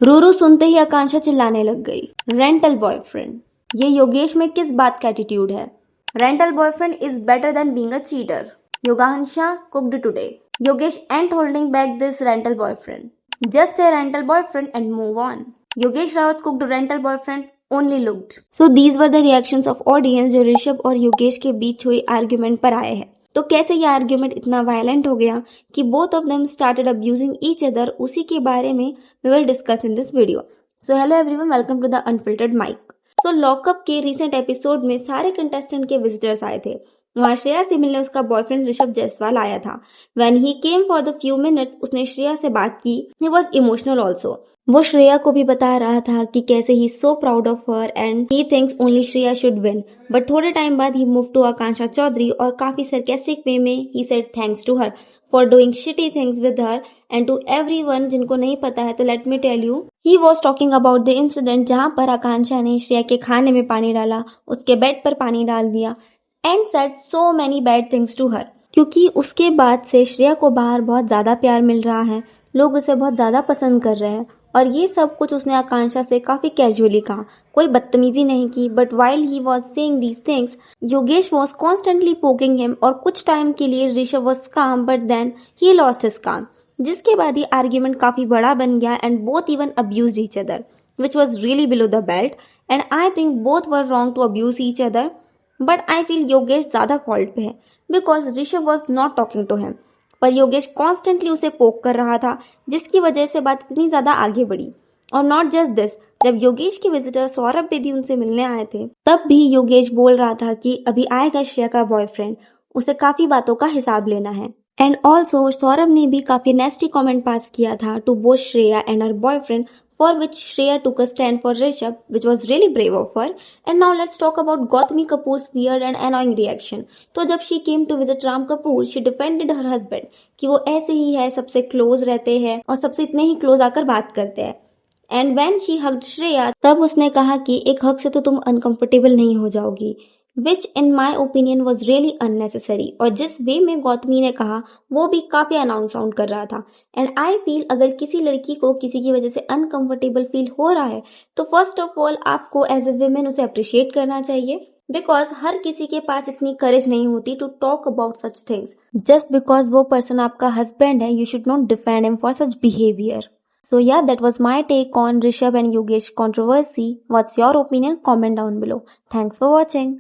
रूरू सुनते ही आकांक्षा चिल्लाने लग गई, रेंटल बॉयफ्रेंड। ये योगेश में किस बात का एटीट्यूड है? Rental boyfriend is better than being a cheater. Yogansha cooked today. Yogesh ain't holding back this rental boyfriend. Just say rental boyfriend and move on. Yogesh Rawat cooked rental boyfriend only looked. So these were the reactions of audience जो ऋषभ और योगेश के बीच हुई argument पर आए हैं। तो कैसे ये आर्ग्यूमेंट इतना वायलेंट हो गया कि both of them started abusing each other, उसी के बारे में we will discuss in this video. So hello everyone, welcome to the unfiltered mic. तो लॉकअप के रिसेंट एपिसोड में सारे कंटेस्टेंट के विजिटर्स आए थे। वहाँ श्रेया से मिलने उसका बॉयफ्रेंड ऋषभ जायसवाल आया था। When he came for the few minutes, उसने श्रेया से बात की। He was emotional also. वो श्रेया को भी बता रहा था कि कैसे he so proud of her and he thinks only Shreya should win. But थोड़े टाइम बाद ही मूव टू आकांक्षा चौधरी और काफी सरकास्टिक वे में he said thanks to her for doing shitty things with her and to everyone. जिनको नहीं पता है तो let me tell you, he was talking about the incident जहां पर आकांक्षा ने श्रेया के खाने में पानी डाला, उसके बेड पर पानी डाल दिया and said so many bad things to her. क्योंकि उसके बाद से श्रेया को बाहर बहुत ज्यादा प्यार मिल रहा है, लोग उसे बहुत ज्यादा पसंद कर रहे हैं और ये सब कुछ उसने आकांक्षा से काफी कैजुअली कहा, कोई बदतमीजी नहीं की। But while he was saying these things, Yogesh was constantly poking him और कुछ टाइम के लिए Rishabh was calm but then he lost his calm, जिसके बाद ये आर्ग्यूमेंट काफी बड़ा बन गया and both even abused each other which was really below the belt and I think both were wrong to abuse each other. But I feel Yogesh ज्यादा fault पे है because Rishabh was not talking to him, पर Yogesh constantly उसे पोक कर रहा था, जिसकी वजह से बात इतनी ज्यादा आगे बढ़ी। और नॉट जस्ट दिस, जब योगेश के विजिटर सौरभ बेदी उनसे मिलने आए थे तब भी योगेश बोल रहा था कि अभी आएगा श्रेया का बॉयफ्रेंड, उसे काफी बातों का हिसाब लेना है। एंड ऑल्सो सौरभ ने भी काफी नेस्टी कमेंट पास किया था to both Shreya and her boyfriend, for which Shreya took a stand for Rishabh, which was really brave of her. And now let's talk about Gautami Kapoor's weird and annoying reaction. तो जब she came to visit Ram Kapoor, she defended her husband कि वो ऐसे ही है, सबसे close रहते हैं और सबसे इतने ही क्लोज आकर बात करते हैं। And when she hugged Shreya, तब उसने कहा कि एक हग से तो तुम अनकंफर्टेबल नहीं हो जाओगी, which in my opinion was really unnecessary. और जिस वे में गौतमी ने कहा वो भी काफी अनाउंस साउंड कर रहा था। एंड आई फील अगर किसी लड़की को किसी की वजह से अनकंफर्टेबल फील हो रहा है तो फर्स्ट ऑफ ऑल आपको एज ए वुमेन उसे अप्रिशिएट करना चाहिए, बिकॉज हर किसी के पास इतनी करेज नहीं होती to talk about such things. Just because वो पर्सन आपका हस्बैंड है, you should not defend him for such behaviour. So yeah, that was my take on Rishabh and Yogesh controversy. What's your opinion? Comment down below. Thanks for watching.